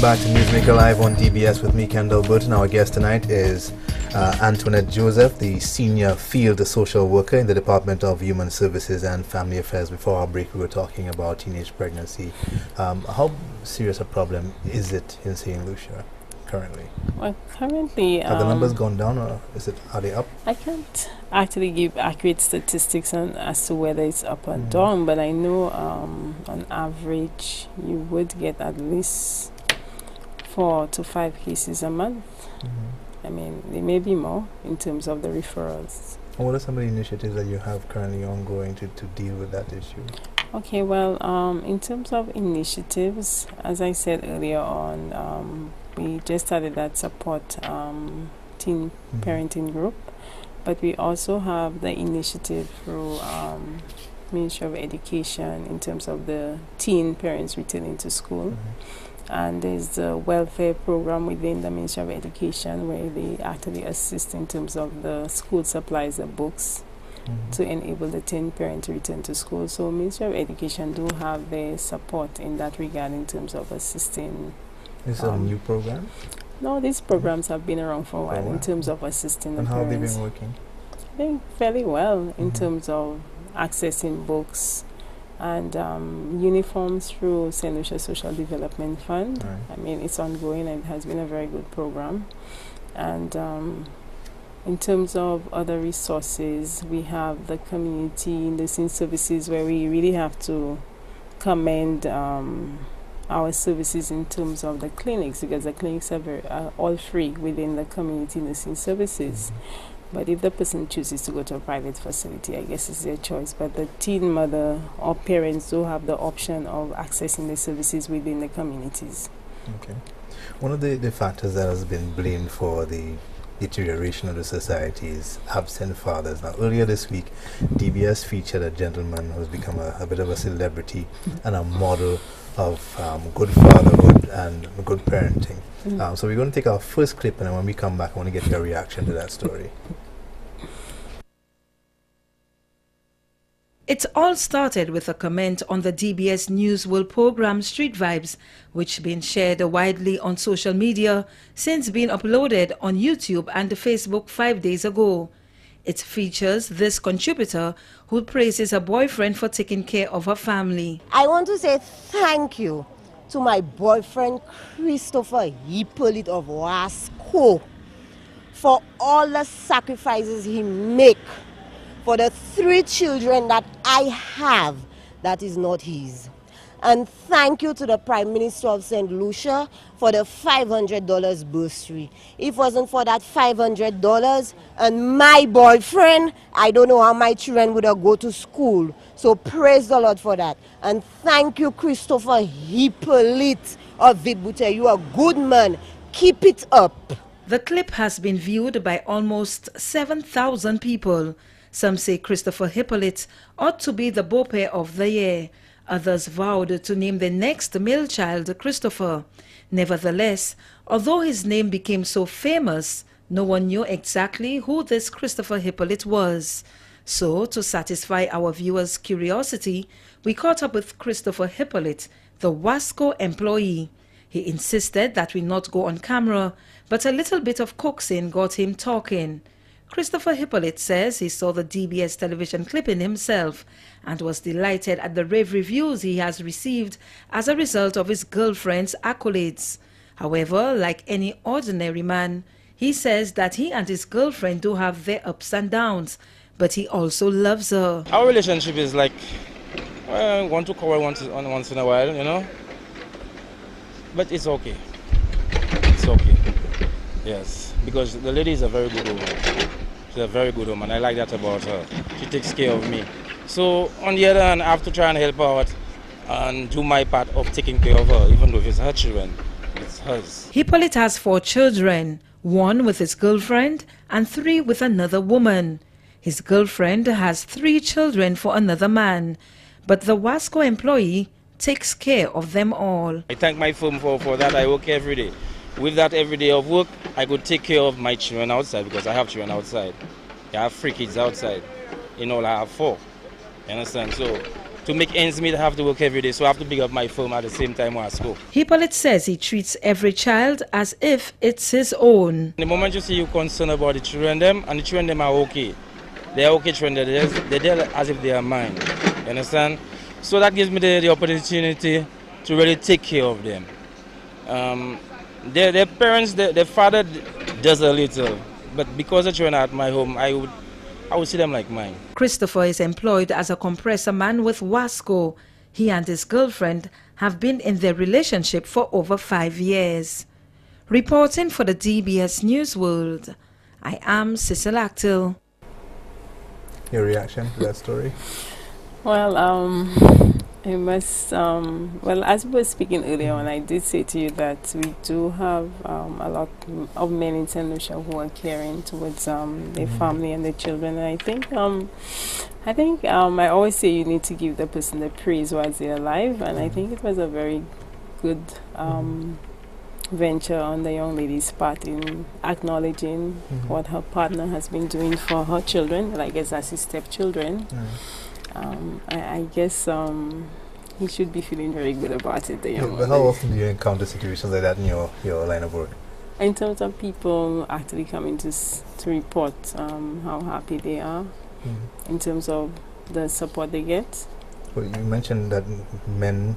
back to Newsmaker Live on DBS with me, Kendall Burton. Our guest tonight is Antoinette Joseph, the Senior Field Social Worker in the Department of Human Services and Family Affairs. Before our break, we were talking about teenage pregnancy. How serious a problem is it in St. Lucia currently? Well, currently... Have the numbers gone down, or are they up? I can't actually give accurate statistics as to whether it's up or down, but I know on average you would get at least 4 to 5 cases a month. I mean, there may be more in terms of the referrals. And what are some of the initiatives that you have currently ongoing to deal with that issue? Okay, well, in terms of initiatives, as I said earlier on, we just started that support teen parenting group, but we also have the initiative through Ministry of Education in terms of the teen parents returning to school. And there's the welfare program within the Ministry of Education where they actually assist in terms of the school supplies, the books, to enable the teen parent to return to school. So Ministry of Education do have their support in that regard in terms of assisting. Is it a new program? No, these programs have been around for a while in terms of assisting the parents. And how have they been working? I think fairly well in terms of accessing books and uniforms through St. Lucia Social Development Fund. I mean, it's ongoing and it has been a very good program. And in terms of other resources, we have the community nursing services where we really have to commend our services in terms of the clinics, because the clinics are all free within the community nursing services. But if the person chooses to go to a private facility, I guess it's their choice. But the teen mother or parents do have the option of accessing the services within the communities. Okay. One of the factors that has been blamed for the deterioration of the society is absent fathers. Now, earlier this week, DBS featured a gentleman who's become a bit of a celebrity and a model of good fatherhood and good parenting. So we're going to take our first clip, and then when we come back, I want to get your reaction to that story. It all started with a comment on the DBS News World program Street Vibes, which been shared widely on social media since being uploaded on YouTube and Facebook 5 days ago. It features this contributor who praises her boyfriend for taking care of her family. I want to say thank you to my boyfriend Christopher Hippolyte of Wasco for all the sacrifices he make for the 3 children that I have that is not his. And thank you to the Prime Minister of St. Lucia for the $500 bursary. If it wasn't for that $500 and my boyfriend, I don't know how my children would have go to school. So praise the Lord for that. And thank you, Christopher Hippolyte of Vibute. You are a good man. Keep it up. The clip has been viewed by almost 7,000 people. Some say Christopher Hippolyte ought to be the beau pair of the year. Others vowed to name the next male child Christopher. Nevertheless, although his name became so famous, no one knew exactly who this Christopher Hippolyte was. So, to satisfy our viewers' curiosity, we caught up with Christopher Hippolyte, the Wasco employee. He insisted that we not go on camera, but a little bit of coaxing got him talking. Christopher Hippolyte says he saw the DBS television clipping himself and was delighted at the rave reviews he has received as a result of his girlfriend's accolades. However, like any ordinary man, he says that he and his girlfriend do have their ups and downs, but he also loves her. Our relationship is like, well, want to call once in a while, you know, but it's okay. It's okay. Yes, because the lady is a very good woman. She's a very good woman. I like that about her. She takes care of me. So on the other hand, I have to try and help her out and do my part of taking care of her, even though it's her children, it's hers. Hippolyte has 4 children, 1 with his girlfriend and 3 with another woman. His girlfriend has 3 children for another man, but the Wasco employee takes care of them all. I thank my firm for that. I work every day. With that every day of work, I could take care of my children outside because I have children outside. I have 3 kids outside. In all, I have 4. You understand? So to make ends meet, I have to work every day. So I have to pick up my firm at the same time while I school. Hippolyte says he treats every child as if it's his own. The moment you see you concerned about the children, and the children them are okay. They are okay children, they're there as if they are mine. You understand? So that gives me the opportunity to really take care of them. Their parents, their father does a little, but because the children are at my home, I would see them like mine. Christopher is employed as a compressor man with Wasco. He and his girlfriend have been in their relationship for over 5 years. Reporting for the DBS News World, I am Cecil Actil. Your reaction to that story? Well, I must, well, as we were speaking earlier on, I did say to you that we do have a lot of men in St. Lucia who are caring towards their family and their children. And I think I always say you need to give the person the praise while they're alive. And I think it was a very good venture on the young lady's part in acknowledging what her partner has been doing for her children, like as his stepchildren. I guess he should be feeling very good about it. But how often do you encounter situations like that in your line of work? In terms of people actually coming to report how happy they are, in terms of the support they get. Well, you mentioned that men...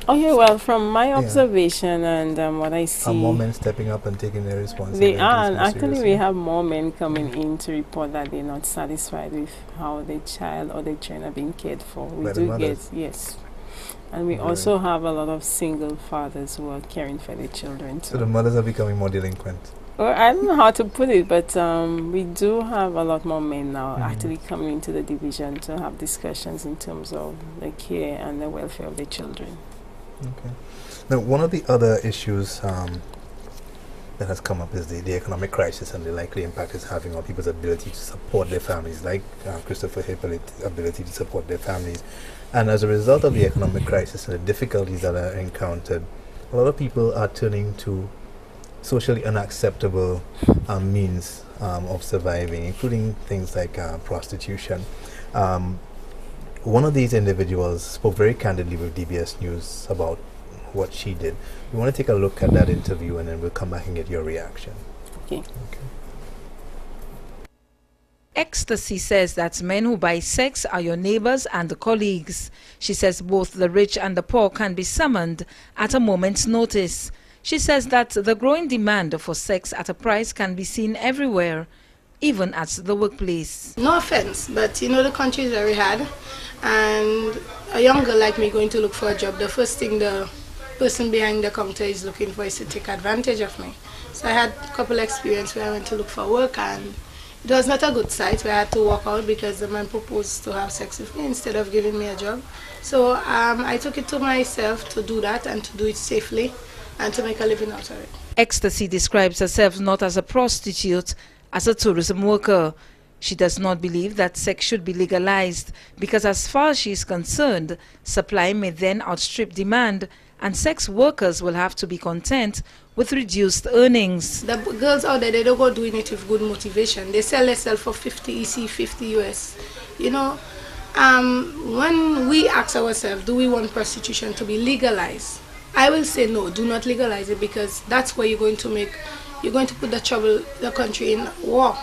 Okay, well, from my observation and what I see... Are more men stepping up and taking their responsibility? They are, and actually we have more men coming in to report that they're not satisfied with how their child or their children are being cared for. We do get, yes. And we also have a lot of single fathers who are caring for their children too. So the mothers are becoming more delinquent? Well, I don't know how to put it, but we do have a lot more men now actually coming into the division to have discussions in terms of the care and the welfare of their children. Okay. Now, one of the other issues that has come up is the economic crisis and the likely impact it's having on people's ability to support their families, like Christopher Hippolyte's ability to support their families. And as a result of the economic crisis and the difficulties that are encountered, a lot of people are turning to socially unacceptable means of surviving, including things like prostitution. One of these individuals spoke very candidly with DBS News about what she did. We want to take a look at that interview and then we'll come back and get your reaction. Okay. Ecstasy says that men who buy sex are your neighbors and colleagues. She says both the rich and the poor can be summoned at a moment's notice. She says that the growing demand for sex at a price can be seen everywhere, even at the workplace. No offense, but you know the country is very hard, and a young girl like me going to look for a job, the first thing the person behind the counter is looking for is to take advantage of me. So I had a couple experiences where I went to look for work and it was not a good sight, where I had to walk out because the man proposed to have sex with me instead of giving me a job. So I took it to myself to do that and to do it safely and to make a living out of it. Ecstasy describes herself not as a prostitute, as a tourism worker. She does not believe that sex should be legalized because as far as she is concerned, supply may then outstrip demand and sex workers will have to be content with reduced earnings. The girls out there, they don't go doing it with good motivation. They sell themselves for 50 EC, 50 US. You know, when we ask ourselves, do we want prostitution to be legalized? I will say no, do not legalize it, because that's where you're going to put the country in war.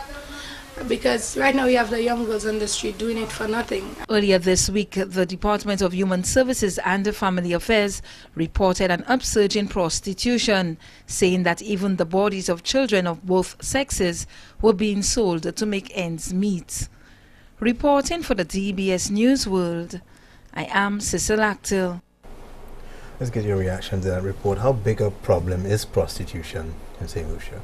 Because right now we have the young girls on the street doing it for nothing. Earlier this week, the Department of Human Services and Family Affairs reported an upsurge in prostitution, saying that even the bodies of children of both sexes were being sold to make ends meet. Reporting for the DBS News World, I am Cecil Actil. Let's get your reaction to that report. How big a problem is prostitution in St. Lucia?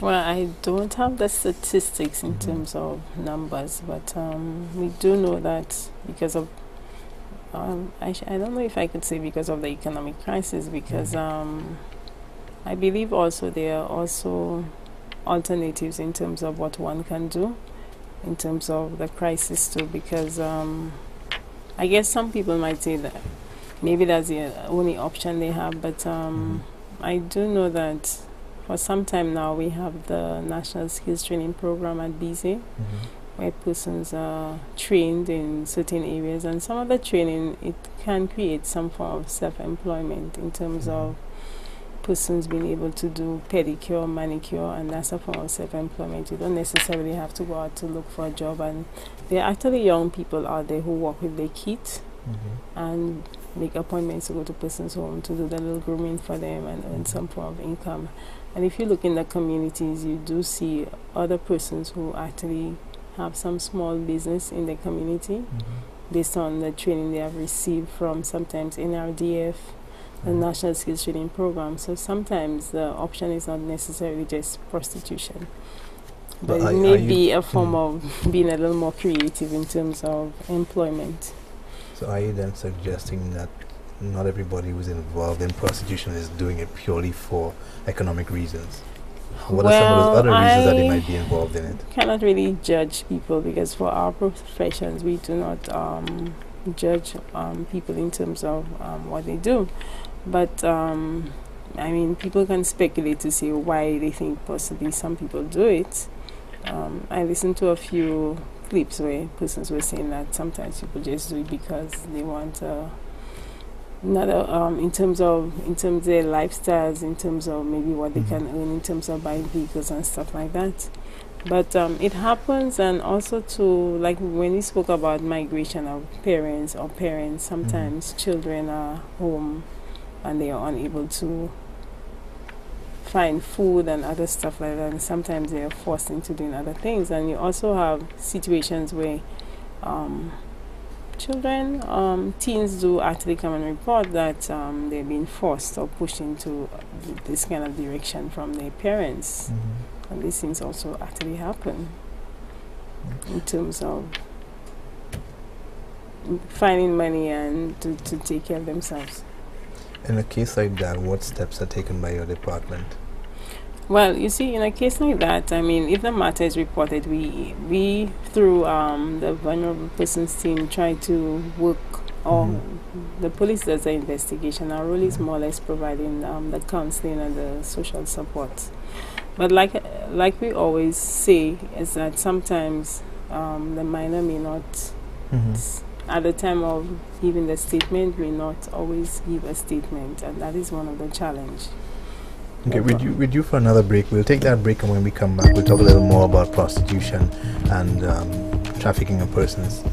Well, I don't have the statistics in terms of numbers, but we do know that because of, I don't know if I could say because of the economic crisis, because I believe also there are also alternatives in terms of what one can do in terms of the crisis too, because I guess some people might say that maybe that's the only option they have, but I do know that for some time now we have the National Skills Training Program at BC, where persons are trained in certain areas, and some of the training, it can create some form of self-employment in terms of persons being able to do pedicure, manicure, and that's a form of self-employment. You don't necessarily have to go out to look for a job, and there are actually young people out there who work with their kids and make appointments to go to persons' home to do the little grooming for them and earn some form of income. And if you look in the communities, you do see other persons who actually have some small business in the community based on the training they have received from sometimes NRDF, the National Skills Training Program. So sometimes the option is not necessarily just prostitution, but it may be a form of being a little more creative in terms of employment. So are you then suggesting that not everybody who's involved in prostitution is doing it purely for economic reasons? What are some of those other reasons that they might be involved in it? Cannot really judge people, because for our professions we do not judge people in terms of what they do. But I mean, people can speculate to say why they think possibly some people do it. I listened to a few clips where persons were saying that sometimes people just do it because they want another in terms of their lifestyles, in terms of maybe what they can earn in terms of buying vehicles and stuff like that. But it happens. And also to, like when we spoke about migration of parents, sometimes children are home and they are unable to find food and other stuff like that, and sometimes they are forced into doing other things. And you also have situations where teens do actually come and report that they're being forced or pushed into this kind of direction from their parents. And these things also actually happen in terms of finding money and to take care of themselves. In a case like that, what steps are taken by your department? Well, you see, in a case like that, I mean, if the matter is reported, we through the vulnerable persons team try to work, or the police does the investigation. Our role is more or less providing the counseling and the social support. But like we always say, is that sometimes the minor may not, at the time of giving the statement, may not always give a statement, and that is one of the challenge. Okay, we're due for another break. We'll take that break, and when we come back, we'll talk a little more about prostitution and trafficking of persons.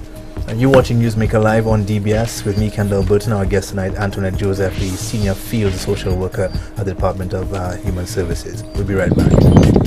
And you're watching Newsmaker Live on DBS with me, Kendall Burton. Our guest tonight, Antoinette Joseph, the Senior Field Social Worker at the Department of Human Services. We'll be right back.